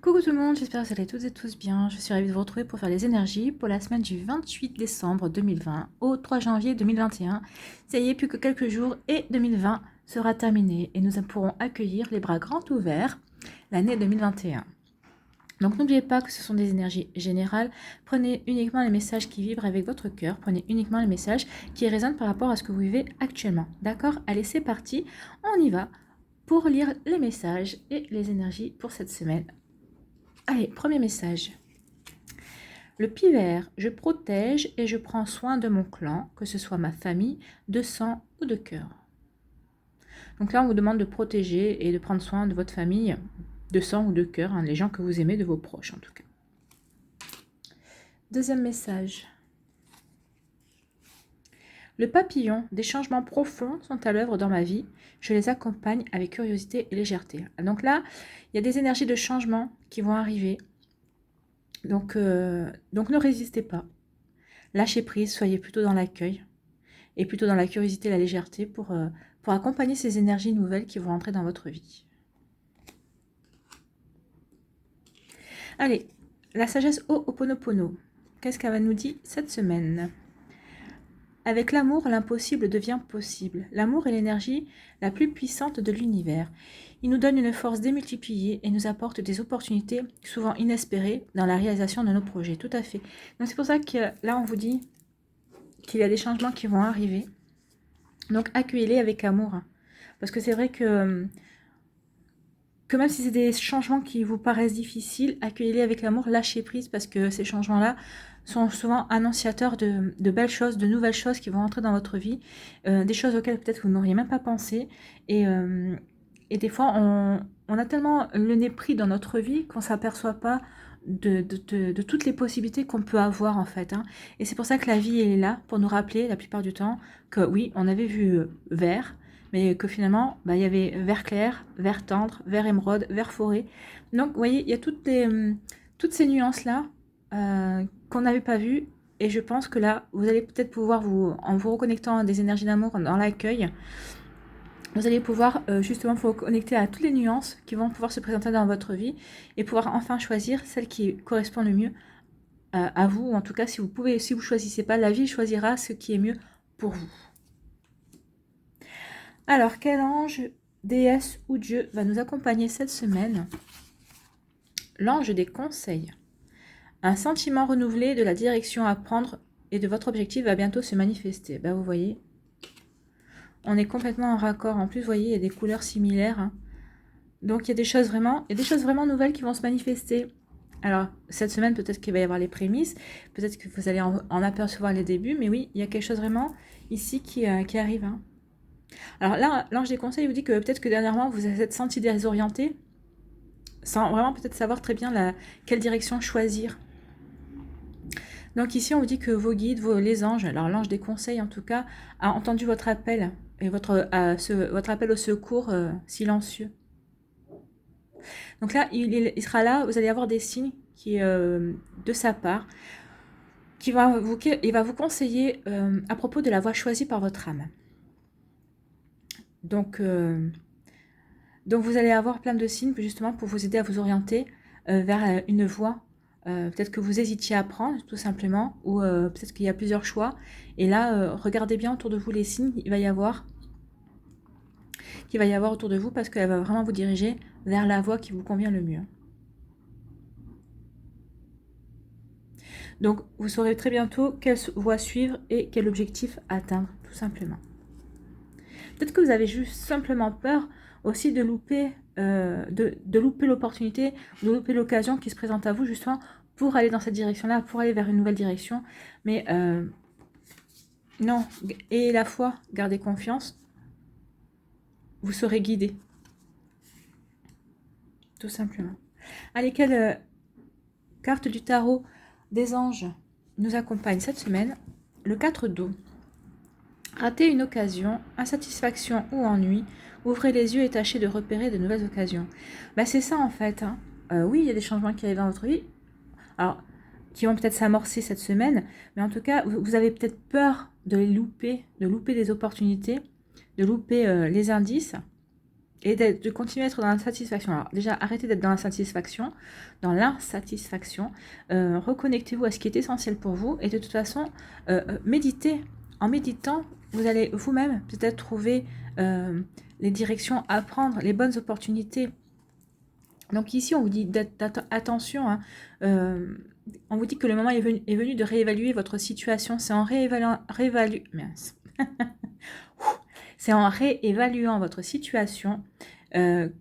Coucou tout le monde, j'espère que vous allez toutes et tous bien. Je suis ravie de vous retrouver pour faire les énergies pour la semaine du 28 décembre 2020 au 3 janvier 2021. Ça y est, plus que quelques jours et 2020 sera terminé et nous pourrons accueillir les bras grands ouverts l'année 2021. Donc n'oubliez pas que ce sont des énergies générales. Prenez uniquement les messages qui vibrent avec votre cœur. Prenez uniquement les messages qui résonnent par rapport à ce que vous vivez actuellement. D'accord? Allez, c'est parti. On y va pour lire les messages et les énergies pour cette semaine. Allez, premier message. Le pivert, je protège et je prends soin de mon clan, que ce soit ma famille, de sang ou de cœur. Donc là, on vous demande de protéger et de prendre soin de votre famille, de sang ou de cœur, les gens que vous aimez, de vos proches en tout cas. Deuxième message. Le papillon, des changements profonds sont à l'œuvre dans ma vie. Je les accompagne avec curiosité et légèreté. Donc là, il y a des énergies de changement qui vont arriver. Donc ne résistez pas. Lâchez prise, soyez plutôt dans l'accueil et plutôt dans la curiosité et la légèreté pour accompagner ces énergies nouvelles qui vont entrer dans votre vie. Allez, la sagesse Ho'oponopono. Qu'est-ce qu'elle va nous dire cette semaine ? Avec l'amour, l'impossible devient possible. L'amour est l'énergie la plus puissante de l'univers. Il nous donne une force démultipliée et nous apporte des opportunités souvent inespérées dans la réalisation de nos projets. Tout à fait. Donc c'est pour ça que là, on vous dit qu'il y a des changements qui vont arriver. Donc accueillez-les avec amour. Parce que c'est vrai que même si c'est des changements qui vous paraissent difficiles, accueillez-les avec l'amour, lâchez prise parce que ces changements-là sont souvent annonciateurs de belles choses, de nouvelles choses qui vont entrer dans votre vie, des choses auxquelles peut-être vous n'auriez même pas pensé. Et des fois, on a tellement le nez pris dans notre vie qu'on ne s'aperçoit pas de toutes les possibilités qu'on peut avoir en fait. Et c'est pour ça que la vie elle est là, pour nous rappeler la plupart du temps que oui, on avait vu vert, mais que finalement, il y avait vert clair, vert tendre, vert émeraude, vert forêt. Donc, vous voyez, il y a toutes ces nuances-là qu'on n'avait pas vues. Et je pense que là, vous allez peut-être pouvoir, en vous reconnectant à des énergies d'amour dans l'accueil, vous allez pouvoir justement vous connecter à toutes les nuances qui vont pouvoir se présenter dans votre vie et pouvoir enfin choisir celle qui correspond le mieux à vous. Ou en tout cas, si vous ne choisissez pas, la vie choisira ce qui est mieux pour vous. Alors, quel ange, déesse ou dieu va nous accompagner cette semaine? L'ange des conseils. Un sentiment renouvelé de la direction à prendre et de votre objectif va bientôt se manifester. Vous voyez, on est complètement en raccord. En plus, vous voyez, il y a des couleurs similaires. Donc, il y a des choses vraiment nouvelles qui vont se manifester. Alors, cette semaine, peut-être qu'il va y avoir les prémices. Peut-être que vous allez en apercevoir les débuts. Mais oui, il y a quelque chose vraiment ici qui arrive. Alors là, l'ange des conseils vous dit que peut-être que dernièrement, vous vous êtes senti désorienté, sans vraiment peut-être savoir très bien quelle direction choisir. Donc ici, on vous dit que vos guides, les anges, alors l'ange des conseils en tout cas, a entendu votre appel, et votre appel au secours silencieux. Donc là, il sera là, vous allez avoir des signes de sa part, il va vous conseiller à propos de la voie choisie par votre âme. Donc vous allez avoir plein de signes justement pour vous aider à vous orienter vers une voie. Peut-être que vous hésitiez à prendre tout simplement, ou peut-être qu'il y a plusieurs choix. Et là, regardez bien autour de vous les signes qu'il va y avoir autour de vous, parce qu'elle va vraiment vous diriger vers la voie qui vous convient le mieux. Donc vous saurez très bientôt quelle voie suivre et quel objectif atteindre, tout simplement. Peut-être que vous avez juste simplement peur aussi de louper l'opportunité, de louper l'occasion qui se présente à vous justement pour aller dans cette direction-là, pour aller vers une nouvelle direction. Mais non, ayez la foi, gardez confiance, vous serez guidé. Tout simplement. Allez, quelle carte du tarot des anges nous accompagne cette semaine? Le 4 d'eau. Ratez une occasion, insatisfaction ou ennui, ouvrez les yeux et tâchez de repérer de nouvelles occasions. C'est ça en fait. Oui, il y a des changements qui arrivent dans votre vie, alors qui vont peut-être s'amorcer cette semaine, mais en tout cas, vous avez peut-être peur de les louper, des opportunités, de louper les indices. et de continuer à être dans la satisfaction. Alors déjà, arrêtez d'être dans l'insatisfaction, reconnectez-vous à ce qui est essentiel pour vous, et de toute façon, méditez. En méditant, vous allez vous-même peut-être trouver les directions à prendre, les bonnes opportunités. Donc ici, on vous dit attention, hein, on vous dit que le moment est venu de réévaluer votre situation. C'est en c'est en réévaluant votre situation que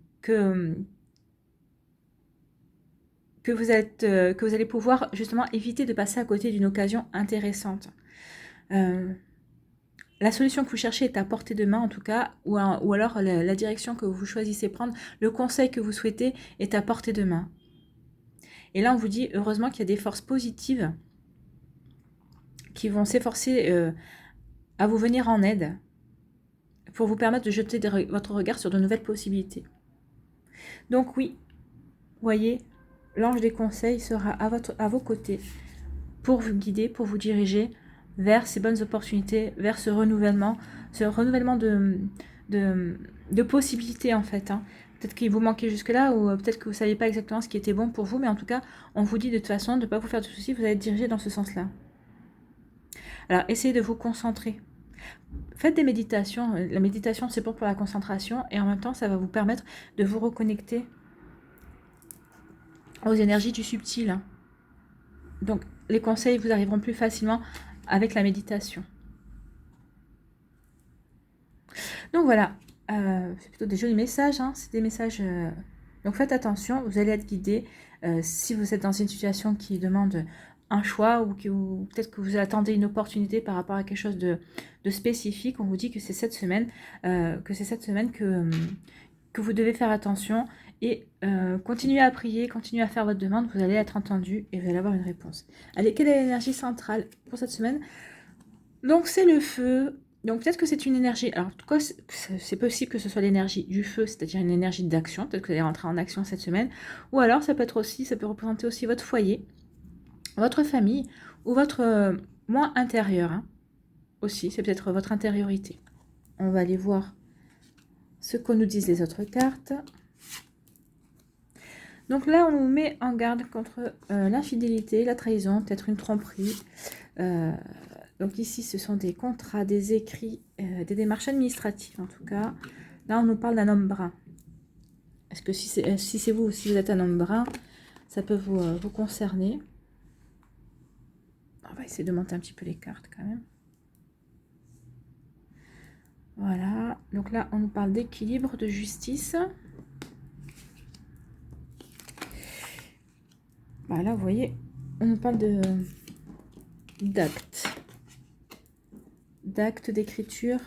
vous allez pouvoir justement éviter de passer à côté d'une occasion intéressante. La solution que vous cherchez est à portée de main en tout cas, ou alors la direction que vous choisissez prendre, le conseil que vous souhaitez est à portée de main. Et là, on vous dit heureusement qu'il y a des forces positives qui vont s'efforcer à vous venir en aide pour vous permettre de jeter votre regard sur de nouvelles possibilités. Donc oui, voyez, l'ange des conseils sera à vos côtés pour vous guider, pour vous diriger vers ces bonnes opportunités, vers ce renouvellement de possibilités en fait. Hein. Peut-être qu'il vous manquait jusque-là, ou peut-être que vous ne saviez pas exactement ce qui était bon pour vous, mais en tout cas, on vous dit de toute façon de ne pas vous faire de soucis, vous allez être dirigé dans ce sens-là. Alors, essayez de vous concentrer. Faites des méditations. La méditation, c'est pour la concentration, et en même temps, ça va vous permettre de vous reconnecter aux énergies du subtil. Donc, les conseils vous arriveront plus facilement avec la méditation. Donc voilà, c'est plutôt des jolis messages, hein. C'est des messages... Donc faites attention, vous allez être guidé. Si vous êtes dans une situation qui demande un choix, ou peut-être que vous attendez une opportunité par rapport à quelque chose de spécifique, on vous dit que c'est cette semaine, que vous devez faire attention, et continuez à prier, continuez à faire votre demande, vous allez être entendu et vous allez avoir une réponse. Allez, quelle est l'énergie centrale pour cette semaine? Donc c'est le feu. Donc peut-être que c'est une énergie, alors en tout cas c'est possible que ce soit l'énergie du feu, c'est-à-dire une énergie d'action, peut-être que vous allez rentrer en action cette semaine, ou alors ça peut représenter aussi votre foyer, votre famille, ou votre moi intérieur, hein. Aussi, c'est peut-être votre intériorité. On va aller voir ce que nous disent les autres cartes. Donc là, on nous met en garde contre l'infidélité, la trahison, peut-être une tromperie. Donc ici, ce sont des contrats, des écrits, des démarches administratives en tout cas. Là, on nous parle d'un homme brun. Est-ce que si c'est vous, si vous êtes un homme brun, ça peut vous concerner? On va essayer de monter un petit peu les cartes quand même. Voilà. Donc là, on nous parle d'équilibre, de justice. Voilà, vous voyez, on nous parle d'actes, d'écriture.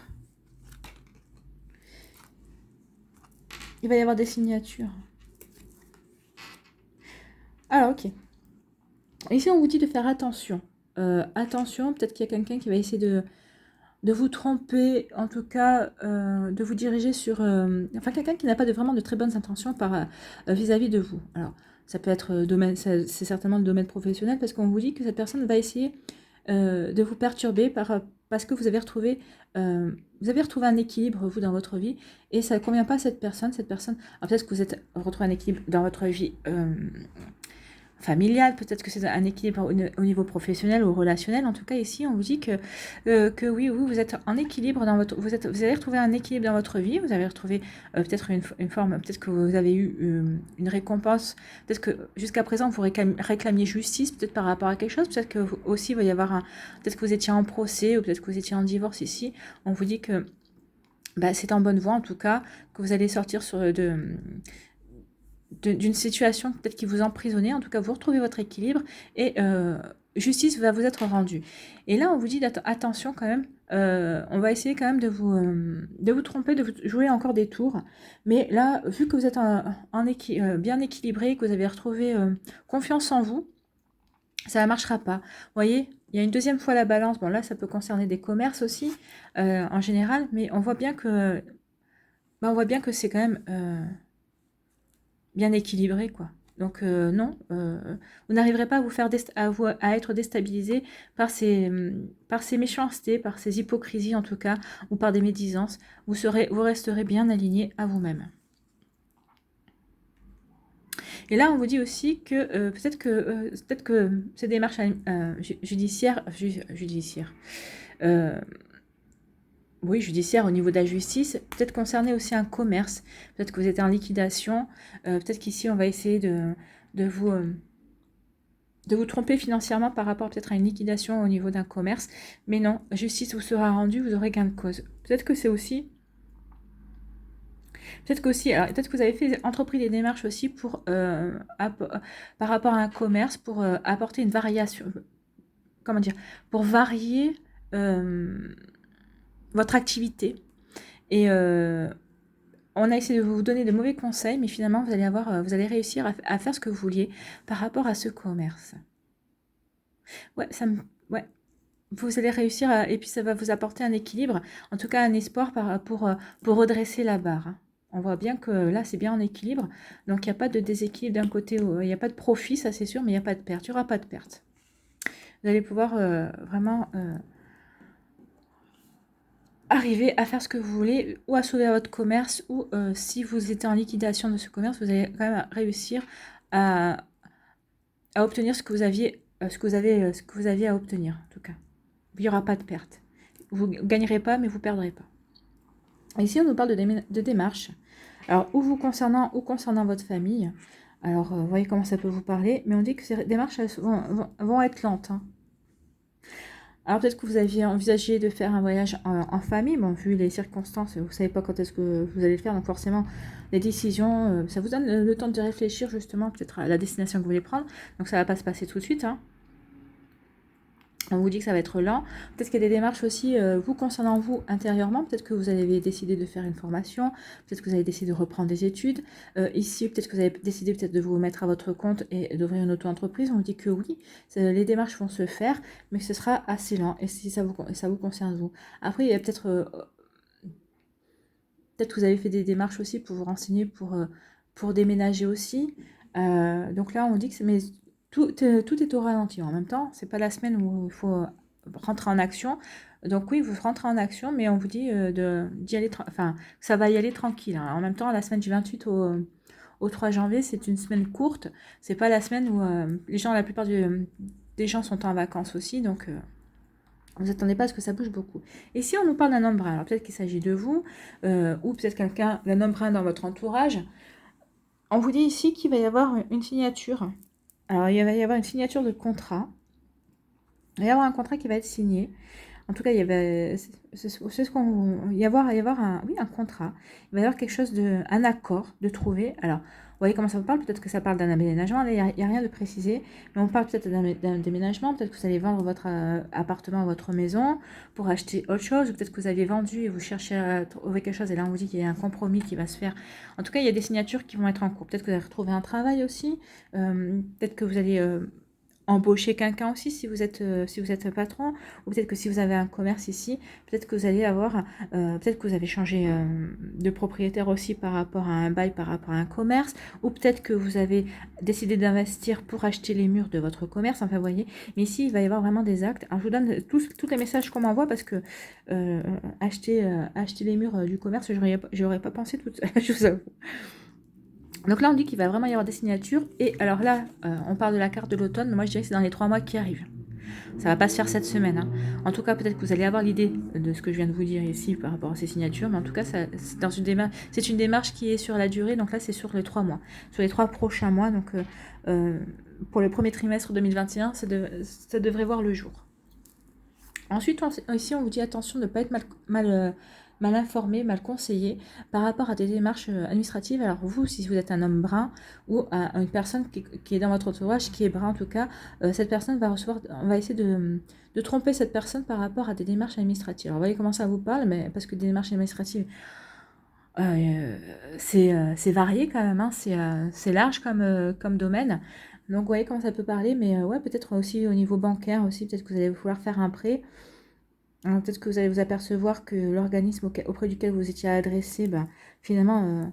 Il va y avoir des signatures. Alors, ok. Ici, on vous dit de faire attention. Attention, peut-être qu'il y a quelqu'un qui va essayer de vous tromper, en tout cas, de vous diriger sur... enfin, quelqu'un qui n'a pas vraiment de très bonnes intentions vis-à-vis de vous. Alors, ça peut être c'est certainement le domaine professionnel, parce qu'on vous dit que cette personne va essayer de vous perturber parce que vous avez retrouvé un équilibre, vous, dans votre vie, et ça ne convient pas à cette personne. Alors peut-être que vous êtes retrouvé un équilibre dans votre vie familiale, peut-être que c'est un équilibre au niveau professionnel ou relationnel. En tout cas, ici, on vous dit que oui, vous êtes en équilibre dans votre... Vous avez retrouvé un équilibre dans votre vie, vous avez retrouvé peut-être une forme, peut-être que vous avez eu une récompense, peut-être que jusqu'à présent, vous réclamiez justice, peut-être par rapport à quelque chose, peut-être que aussi, il va y avoir peut-être que vous étiez en procès, ou peut-être que vous étiez en divorce ici. On vous dit que c'est en bonne voie, en tout cas, que vous allez sortir d'une situation peut-être qui vous emprisonnait. En tout cas, vous retrouvez votre équilibre, et justice va vous être rendue. Et là, on vous dit attention quand même, on va essayer quand même de vous tromper, de vous jouer encore des tours. Mais là, vu que vous êtes bien équilibré, que vous avez retrouvé confiance en vous, ça ne marchera pas. Vous voyez, il y a une deuxième fois la balance. Bon, là, ça peut concerner des commerces aussi, en général, mais on voit bien que c'est quand même... bien équilibré, quoi. Donc non, vous n'arriverez pas à vous faire à être déstabilisé par ces méchancetés, par ces hypocrisies en tout cas, ou par des médisances. Vous resterez bien aligné à vous-même. Et là, on vous dit aussi que peut-être que ces démarches judiciaires, euh, oui, judiciaires au niveau de la justice, peut-être concerner aussi un commerce, peut-être que vous êtes en liquidation, peut-être qu'ici, on va essayer de vous... de vous tromper financièrement par rapport peut-être à une liquidation au niveau d'un commerce, mais non, justice vous sera rendue, vous aurez gain de cause. Peut-être que c'est aussi... Peut-être qu'aussi, alors peut-être que vous avez entrepris des démarches aussi pour, par rapport à un commerce, pour apporter une variation, comment dire, pour varier votre activité. Et on a essayé de vous donner de mauvais conseils, mais finalement, vous allez réussir à faire ce que vous vouliez par rapport à ce commerce. Ouais, ouais. Vous allez réussir, et puis ça va vous apporter un équilibre, en tout cas un espoir pour redresser la barre. Hein. On voit bien que là, c'est bien en équilibre, donc il n'y a pas de déséquilibre d'un côté, il n'y a pas de profit, ça c'est sûr, mais il n'y a pas de perte, il n'y aura pas de perte. Vous allez pouvoir vraiment arriver à faire ce que vous voulez, ou à sauver votre commerce, ou si vous étiez en liquidation de ce commerce, vous allez quand même réussir à obtenir ce que vous aviez, ce que vous aviez à obtenir, en tout cas. Il n'y aura pas de perte. Vous ne gagnerez pas, mais vous ne perdrez pas. Ici, on nous parle de démarches. Alors, ou concernant votre famille. Alors, vous voyez comment ça peut vous parler. Mais on dit que ces démarches vont être lentes. Hein. Alors, peut-être que vous aviez envisagé de faire un voyage en famille. Bon, vu les circonstances, vous ne savez pas quand est-ce que vous allez le faire. Donc, forcément, les décisions, ça vous donne le temps de réfléchir justement peut-être à la destination que vous voulez prendre. Donc, ça ne va pas se passer tout de suite. Hein. On vous dit que ça va être lent. Peut-être qu'il y a des démarches aussi, vous concernant vous intérieurement. Peut-être que vous avez décidé de faire une formation. Peut-être que vous avez décidé de reprendre des études. Ici, peut-être que vous avez décidé peut-être de vous mettre à votre compte et d'ouvrir une auto-entreprise. On vous dit que oui, les démarches vont se faire, mais que ce sera assez lent. Et si ça vous concerne vous. Après, il y a peut-être que vous avez fait des démarches aussi pour vous renseigner pour déménager aussi. Donc là, on dit que c'est... Mais tout est au ralenti en même temps. C'est pas la semaine où il faut rentrer en action. Donc oui, vous rentrez en action, mais on vous dit d'y aller, enfin, ça va y aller tranquille. Hein. En même temps, la semaine du 28 au 3 janvier, c'est une semaine courte. C'est pas la semaine où la plupart des gens sont en vacances aussi, donc vous attendez pas à ce que ça bouge beaucoup. Et si on nous parle d'un homme brun, alors peut-être qu'il s'agit de vous, ou peut-être d'un homme brun dans votre entourage, on vous dit ici qu'il va y avoir une signature. Alors, il va y avoir une signature de contrat. Il va y avoir un contrat qui va être signé. En tout cas, c'est ce qu'on... Il va y avoir un contrat. Il va y avoir quelque chose un accord de trouver. Alors, vous voyez comment ça vous parle? Peut-être que ça parle d'un aménagement. Il n'y a rien de précisé. Mais on parle peut-être d'un déménagement. Peut-être que vous allez vendre votre appartement, votre maison pour acheter autre chose. Ou peut-être que vous avez vendu et vous cherchez à trouver quelque chose. Et là, on vous dit qu'il y a un compromis qui va se faire. En tout cas, il y a des signatures qui vont être en cours. Peut-être que vous allez retrouver un travail aussi. Peut-être que vous allez... embaucher quelqu'un aussi si vous êtes patron, ou peut-être que si vous avez un commerce ici, peut-être que vous allez avoir, peut-être que vous avez changé de propriétaire aussi par rapport à un bail, par rapport à un commerce, ou peut-être que vous avez décidé d'investir pour acheter les murs de votre commerce, enfin vous voyez, mais ici il va y avoir vraiment des actes. Alors je vous donne tous les messages qu'on m'envoie parce que acheter les murs du commerce, j'aurais pas pensé tout ça, je vous avoue. Donc là, on dit qu'il va vraiment y avoir des signatures. Et alors là, on parle de la carte de l'automne. Mais moi, je dirais que c'est dans les 3 mois qui arrivent. Ça va pas se faire cette semaine. Hein. En tout cas, peut-être que vous allez avoir l'idée de ce que je viens de vous dire ici par rapport à ces signatures. Mais en tout cas, c'est une démarche qui est sur la durée. Donc là, c'est sur les 3 mois. Sur les 3 prochains mois. Donc pour le premier trimestre 2021, ça devrait voir le jour. Ensuite, ici, on vous dit attention de ne pas être mal informé, mal conseillé par rapport à des démarches administratives. Alors vous, si vous êtes un homme brun ou une personne qui est dans votre entourage, qui est brun en tout cas, cette personne on va essayer de tromper cette personne par rapport à des démarches administratives. Alors vous voyez comment ça vous parle, mais parce que des démarches administratives, c'est varié quand même, hein, c'est large comme domaine. Donc vous voyez comment ça peut parler, mais ouais, peut-être aussi au niveau bancaire aussi, peut-être que vous allez vouloir faire un prêt. Peut-être que vous allez vous apercevoir que l'organisme auprès duquel vous étiez adressé, finalement,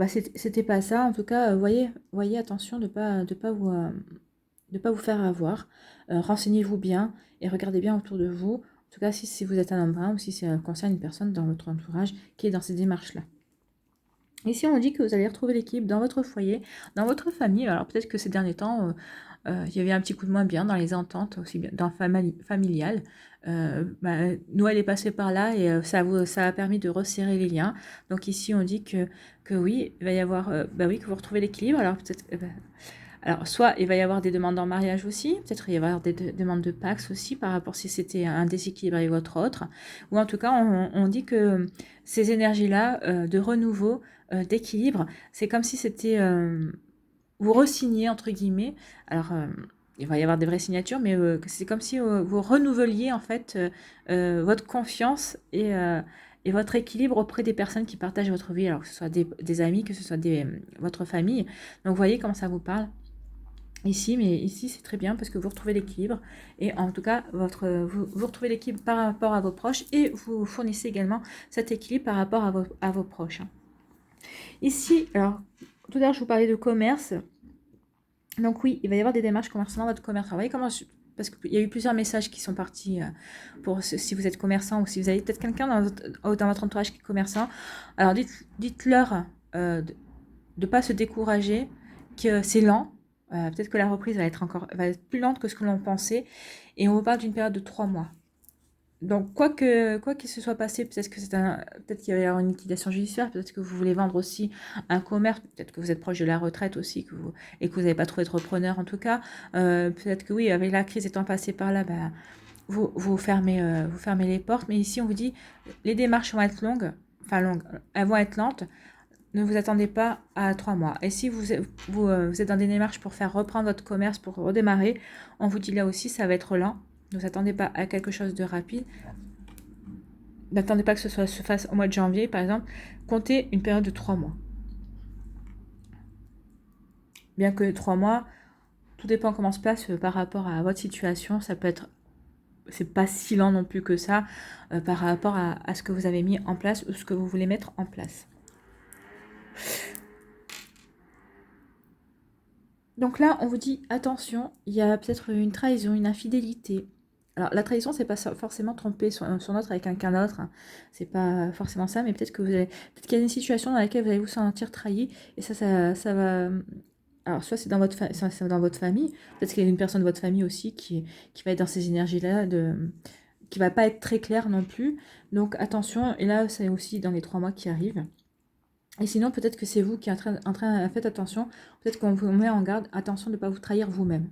c'était pas ça. En tout cas, voyez attention de pas vous faire avoir. Renseignez-vous bien et regardez bien autour de vous. En tout cas, si vous êtes un homme brun ou si ça concerne une personne dans votre entourage qui est dans ces démarches-là. Ici, on dit que vous allez retrouver l'équilibre dans votre foyer, dans votre famille. Alors peut-être que ces derniers temps, il y avait un petit coup de moins bien dans les ententes, aussi bien dans familial. Noël est passé par là et ça a permis de resserrer les liens. Donc ici, on dit que oui, il va y avoir, oui, que vous retrouvez l'équilibre. Alors peut-être, alors, soit il va y avoir des demandes en mariage aussi, peut-être il va y avoir des demandes de Pax aussi par rapport si c'était un déséquilibre avec votre autre, ou en tout cas on dit que ces énergies-là de renouveau, d'équilibre, c'est comme si c'était vous re-signez entre guillemets. Alors il va y avoir des vraies signatures, mais c'est comme si vous renouveliez en fait votre confiance et votre équilibre auprès des personnes qui partagent votre vie, alors que ce soit des amis, que ce soit votre famille. Donc vous voyez comment ça vous parle ici, mais ici c'est très bien parce que vous retrouvez l'équilibre et en tout cas vous retrouvez l'équilibre par rapport à vos proches et vous fournissez également cet équilibre par rapport à vos proches. Ici, alors tout à l'heure je vous parlais de commerce, donc oui, il va y avoir des démarches commerciales dans votre commerce. Alors, vous voyez comment parce qu'il y a eu plusieurs messages qui sont partis pour si vous êtes commerçant ou si vous avez peut-être quelqu'un dans votre entourage qui est commerçant. Alors dites-leur de ne pas se décourager, que c'est lent. Peut-être que la reprise va être plus lente que ce que l'on pensait. Et on vous parle d'une période de 3 mois. Donc, quoi qu'il se soit passé, peut-être qu'il va y avoir une liquidation judiciaire, peut-être que vous voulez vendre aussi un commerce, peut-être que vous êtes proche de la retraite aussi, et que vous n'avez pas trouvé de repreneur en tout cas. Peut-être que oui, avec la crise étant passée par là, vous fermez les portes. Mais ici, on vous dit, les démarches vont être longues, elles vont être lentes. Ne vous attendez pas à 3 mois. Et si vous êtes dans des démarches pour faire reprendre votre commerce, pour redémarrer, on vous dit là aussi, ça va être lent. Ne vous attendez pas à quelque chose de rapide. N'attendez pas que se fasse au mois de janvier, par exemple. Comptez une période de 3 mois. Bien que 3 mois, tout dépend comment se passe par rapport à votre situation. Ça peut être, c'est pas si lent non plus que ça par rapport à ce que vous avez mis en place ou ce que vous voulez mettre en place. Donc là, on vous dit, attention, il y a peut-être une trahison, une infidélité. Alors, la trahison, c'est pas forcément tromper son autre avec quelqu'un d'autre. Hein. C'est pas forcément ça, mais peut-être qu'il y a une situation dans laquelle vous allez vous sentir trahi. Et ça va. Alors, soit c'est dans dans votre famille, peut-être qu'il y a une personne de votre famille aussi qui va être dans ces énergies-là, qui va pas être très claire non plus. Donc, attention. Et là, c'est aussi dans les 3 mois qui arrivent. Et sinon, peut-être que c'est vous qui êtes en train faites attention, peut-être qu'on vous met en garde, attention de ne pas vous trahir vous-même,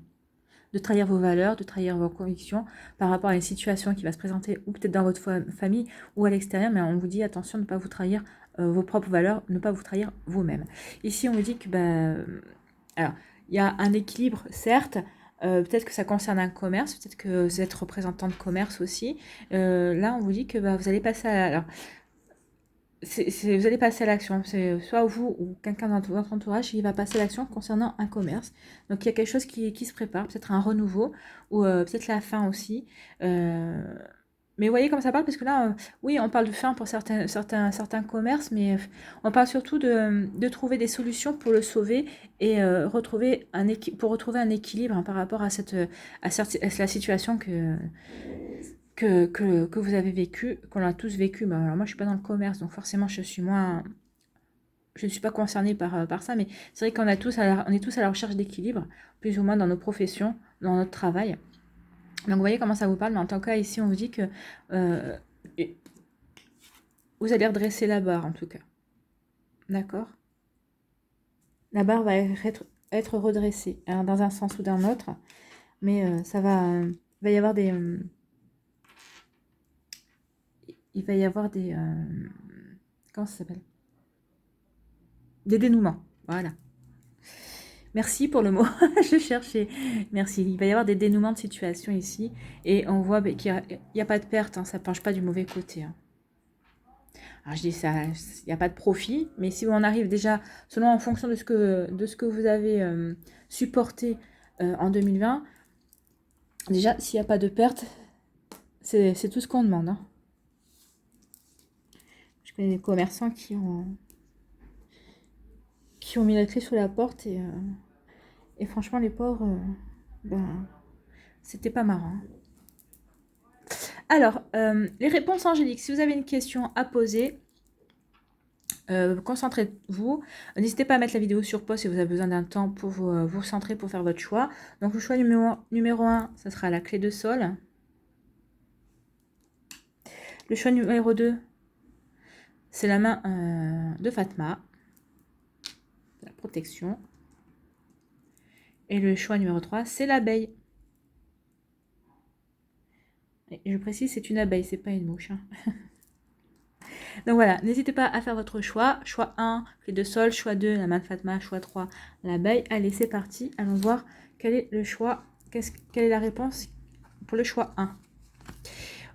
de trahir vos valeurs, de trahir vos convictions par rapport à une situation qui va se présenter ou peut-être dans votre famille ou à l'extérieur, mais on vous dit attention de ne pas vous trahir vos propres valeurs, ne pas vous trahir vous-même. Ici, on vous dit que, alors, il y a un équilibre, certes, peut-être que ça concerne un commerce, peut-être que vous êtes représentant de commerce aussi. Là, on vous dit que vous allez passer à... Alors, vous allez passer à l'action. C'est soit vous ou quelqu'un dans votre entourage qui va passer à l'action concernant un commerce. Donc il y a quelque chose qui se prépare, peut-être un renouveau ou peut-être la fin aussi. Mais vous voyez comment ça parle, parce que là, oui, on parle de fin pour certains commerces, mais on parle surtout de trouver des solutions pour le sauver et pour retrouver un équilibre hein, par rapport à la situation que vous avez vécu, qu'on a tous vécu. Alors moi, je suis pas dans le commerce, donc forcément, je ne suis pas concernée par ça, mais c'est vrai qu'on on est tous à la recherche d'équilibre, plus ou moins dans nos professions, dans notre travail. Donc vous voyez comment ça vous parle, mais en tant cas, ici, on vous dit que vous allez redresser la barre, en tout cas. D'accord? La barre va être redressée, hein, dans un sens ou d'un autre, mais il va y avoir des... il va y avoir des... comment ça s'appelle? Des dénouements, voilà. Merci pour le mot, je cherchais. Merci. Il va y avoir des dénouements de situation ici. Et on voit qu'il n'y a pas de perte, hein, ça ne penche pas du mauvais côté. Hein. Alors je dis ça, il n'y a pas de profit, mais si on arrive déjà, selon en fonction de ce que vous avez supporté en 2020, déjà, s'il n'y a pas de perte, c'est tout ce qu'on demande. Hein. Je connais des commerçants qui ont mis la clé sous la porte et franchement, les pauvres, c'était pas marrant. Alors, les réponses angéliques, si vous avez une question à poser, Concentrez-vous. N'hésitez pas à mettre la vidéo sur pause si vous avez besoin d'un temps pour vous centrer pour faire votre choix. Donc le choix numéro 1, ça sera la clé de sol. Le choix numéro 2, c'est la main de Fatma, la protection. Et le choix numéro 3, c'est l'abeille. Je précise, c'est une abeille, c'est pas une mouche. Hein. Donc voilà, n'hésitez pas à faire votre choix. Choix 1, clé de sol. Choix 2, la main de Fatma. Choix 3, l'abeille. Allez, c'est parti. Allons voir quel est le choix. Quelle est la réponse pour le choix 1.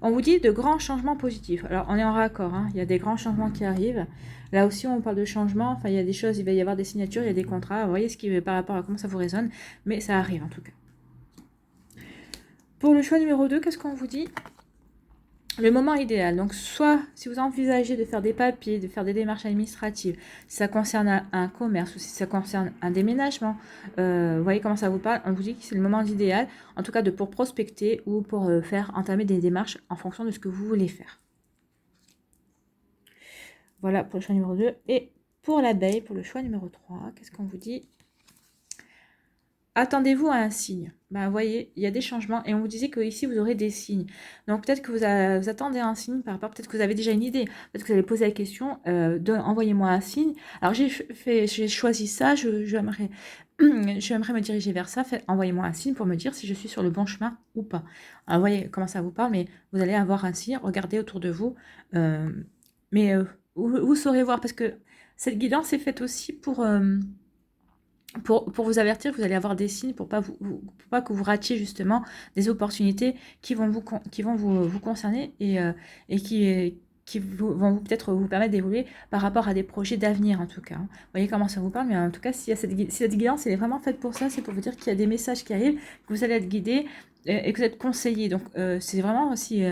On vous dit de grands changements positifs. Alors, on est en raccord. Hein. Il y a des grands changements qui arrivent. Là aussi, on parle de changements. Enfin, il y a des choses, il va y avoir des signatures, il y a des contrats. Vous voyez ce qui par rapport à comment ça vous résonne. Mais ça arrive en tout cas. Pour le choix numéro 2, qu'est-ce qu'on vous dit ? Le moment idéal, donc soit si vous envisagez de faire des papiers, de faire des démarches administratives, si ça concerne un commerce ou si ça concerne un déménagement, vous voyez comment ça vous parle, on vous dit que c'est le moment idéal, en tout cas pour prospecter ou pour entamer des démarches en fonction de ce que vous voulez faire. Voilà pour le choix numéro 2. Et pour l'abeille, pour le choix numéro 3, qu'est-ce qu'on vous dit ? Attendez-vous à un signe. Ben, vous voyez, il y a des changements et on vous disait que ici vous aurez des signes. Donc peut-être que vous attendez un signe par rapport, peut-être que vous avez déjà une idée. Peut-être que vous allez poser la question envoyez-moi un signe. Alors j'ai choisi ça, j'aimerais me diriger vers ça. Envoyez-moi un signe pour me dire si je suis sur le bon chemin ou pas. Alors, vous voyez comment ça vous parle, mais vous allez avoir un signe. Regardez autour de vous. Vous saurez voir parce que cette guidance est faite aussi pour vous avertir que vous allez avoir des signes pour pas que vous ratiez justement des opportunités qui vont vous concerner et qui vont peut-être vous permettre d'évoluer par rapport à des projets d'avenir en tout cas. Vous voyez comment ça vous parle, mais en tout cas, si cette guidance elle est vraiment faite pour ça, c'est pour vous dire qu'il y a des messages qui arrivent, que vous allez être guidé et que vous êtes conseillé. Donc c'est vraiment aussi,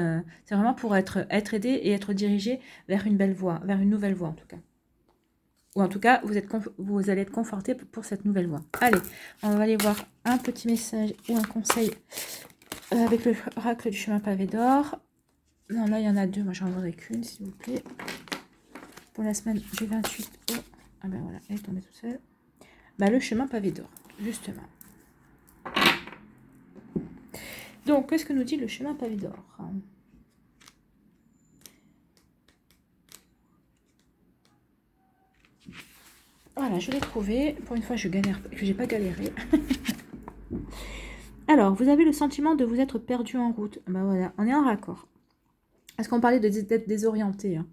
c'est vraiment pour être aidé et être dirigé vers une belle voie, vers une nouvelle voie en tout cas. Ou en tout cas, vous allez être conforté pour cette nouvelle voie. Allez, on va aller voir un petit message ou un conseil avec le oracle du chemin pavé d'or. Non, là, il y en a deux. Moi, j'en voudrais qu'une, s'il vous plaît. Pour la semaine du 28 au... Ah ben voilà, elle est tombée toute seule. Bah, le chemin pavé d'or, justement. Donc, qu'est-ce que nous dit le chemin pavé d'or ? Voilà, je l'ai trouvé. Pour une fois, je galère, que j'ai pas galéré. Alors, vous avez le sentiment de vous être perdu en route. Ben voilà, on est en raccord. Est-ce qu'on parlait d'être désorienté hein.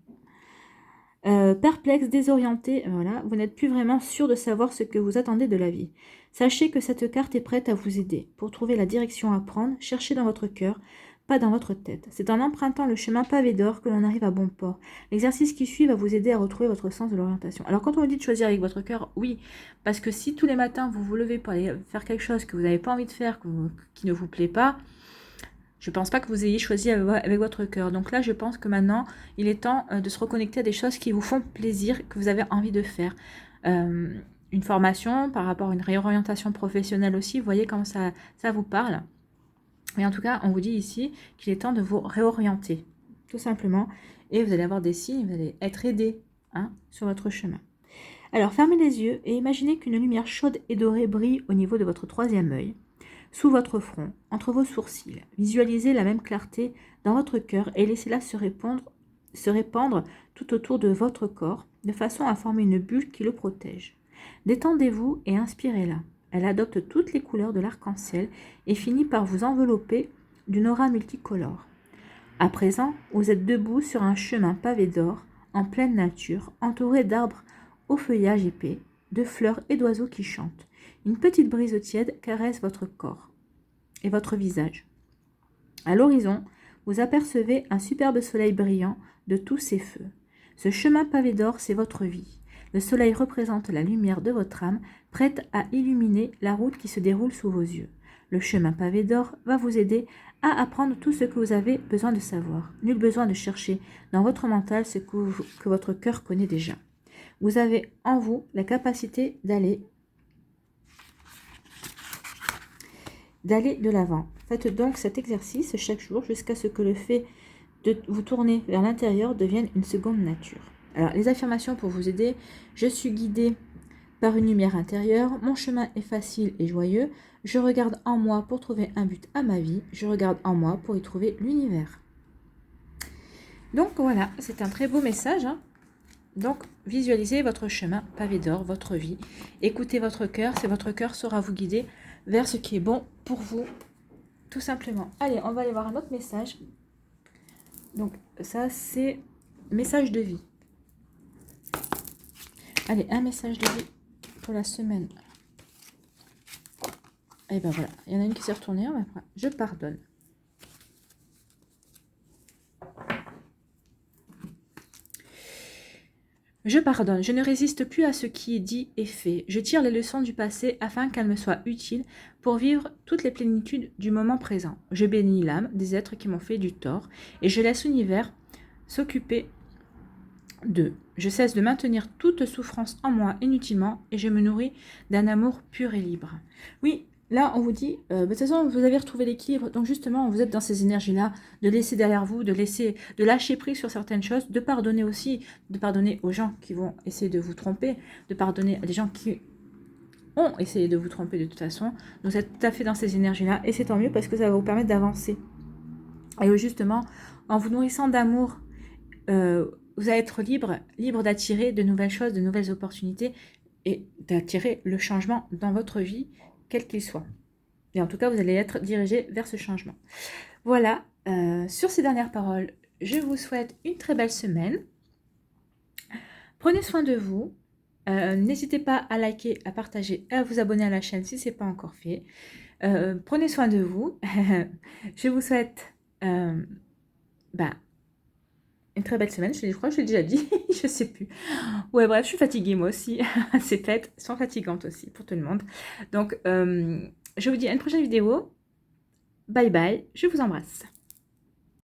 Perplexe, désorienté, voilà, vous n'êtes plus vraiment sûr de savoir ce que vous attendez de la vie. Sachez que cette carte est prête à vous aider. Pour trouver la direction à prendre, cherchez dans votre cœur, pas dans votre tête. C'est en empruntant le chemin pavé d'or que l'on arrive à bon port. L'exercice qui suit va vous aider à retrouver votre sens de l'orientation. Alors quand on vous dit de choisir avec votre cœur, oui, parce que si tous les matins vous vous levez pour aller faire quelque chose que vous n'avez pas envie de faire, qui ne vous plaît pas, je ne pense pas que vous ayez choisi avec votre cœur. Donc là, je pense que maintenant, il est temps de se reconnecter à des choses qui vous font plaisir, que vous avez envie de faire. Une formation par rapport à une réorientation professionnelle aussi, vous voyez comment ça vous parle. Mais en tout cas, on vous dit ici qu'il est temps de vous réorienter, tout simplement. Et vous allez avoir des signes, vous allez être aidé sur votre chemin. Alors, fermez les yeux et imaginez qu'une lumière chaude et dorée brille au niveau de votre troisième œil. Sous votre front, entre vos sourcils, visualisez la même clarté dans votre cœur et laissez-la se répandre tout autour de votre corps, de façon à former une bulle qui le protège. Détendez-vous et inspirez-la. Elle adopte toutes les couleurs de l'arc-en-ciel et finit par vous envelopper d'une aura multicolore. À présent, vous êtes debout sur un chemin pavé d'or, en pleine nature, entouré d'arbres au feuillage épais, de fleurs et d'oiseaux qui chantent. Une petite brise tiède caresse votre corps et votre visage. À l'horizon, vous apercevez un superbe soleil brillant de tous ses feux. Ce chemin pavé d'or, c'est votre vie. Le soleil représente la lumière de votre âme, prête à illuminer la route qui se déroule sous vos yeux. Le chemin pavé d'or va vous aider à apprendre tout ce que vous avez besoin de savoir. Nul besoin de chercher dans votre mental ce que votre cœur connaît déjà. Vous avez en vous la capacité d'aller de l'avant. Faites donc cet exercice chaque jour jusqu'à ce que le fait de vous tourner vers l'intérieur devienne une seconde nature. Alors, les affirmations pour vous aider. Je suis guidée par une lumière intérieure. Mon chemin est facile et joyeux. Je regarde en moi pour trouver un but à ma vie. Je regarde en moi pour y trouver l'univers. Donc voilà, c'est un très beau message. Hein. Donc, visualisez votre chemin pavé d'or, votre vie. Écoutez votre cœur, c'est votre cœur saura vous guider vers ce qui est bon pour vous, tout simplement. Allez, on va aller voir un autre message. Donc, ça, c'est message de vie. Allez, un message de vie pour la semaine. Et ben voilà, il y en a une qui s'est retournée. Je pardonne. Je pardonne, je ne résiste plus à ce qui est dit et fait. Je tire les leçons du passé afin qu'elles me soient utiles pour vivre toutes les plénitudes du moment présent. Je bénis l'âme des êtres qui m'ont fait du tort et je laisse l'univers s'occuper d'eux. Je cesse de maintenir toute souffrance en moi inutilement et je me nourris d'un amour pur et libre. Oui, là on vous dit, de toute façon vous avez retrouvé l'équilibre, donc justement vous êtes dans ces énergies-là, de laisser derrière vous, de lâcher prise sur certaines choses, de pardonner aussi, de pardonner aux gens qui vont essayer de vous tromper, de pardonner à des gens qui ont essayé de vous tromper de toute façon. Donc vous êtes tout à fait dans ces énergies-là et c'est tant mieux parce que ça va vous permettre d'avancer. Et justement, en vous nourrissant d'amour, vous allez être libre d'attirer de nouvelles choses, de nouvelles opportunités et d'attirer le changement dans votre vie, quel qu'il soit. Et en tout cas, vous allez être dirigé vers ce changement. Voilà, sur ces dernières paroles, je vous souhaite une très belle semaine. Prenez soin de vous. N'hésitez pas à liker, à partager et à vous abonner à la chaîne si ce n'est pas encore fait. Prenez soin de vous. Je vous souhaite une très belle semaine. Je crois que je l'ai déjà dit. Je sais plus. Ouais, bref, je suis fatiguée moi aussi. Ces fêtes sont fatigantes aussi pour tout le monde. Donc, je vous dis à une prochaine vidéo. Bye bye. Je vous embrasse.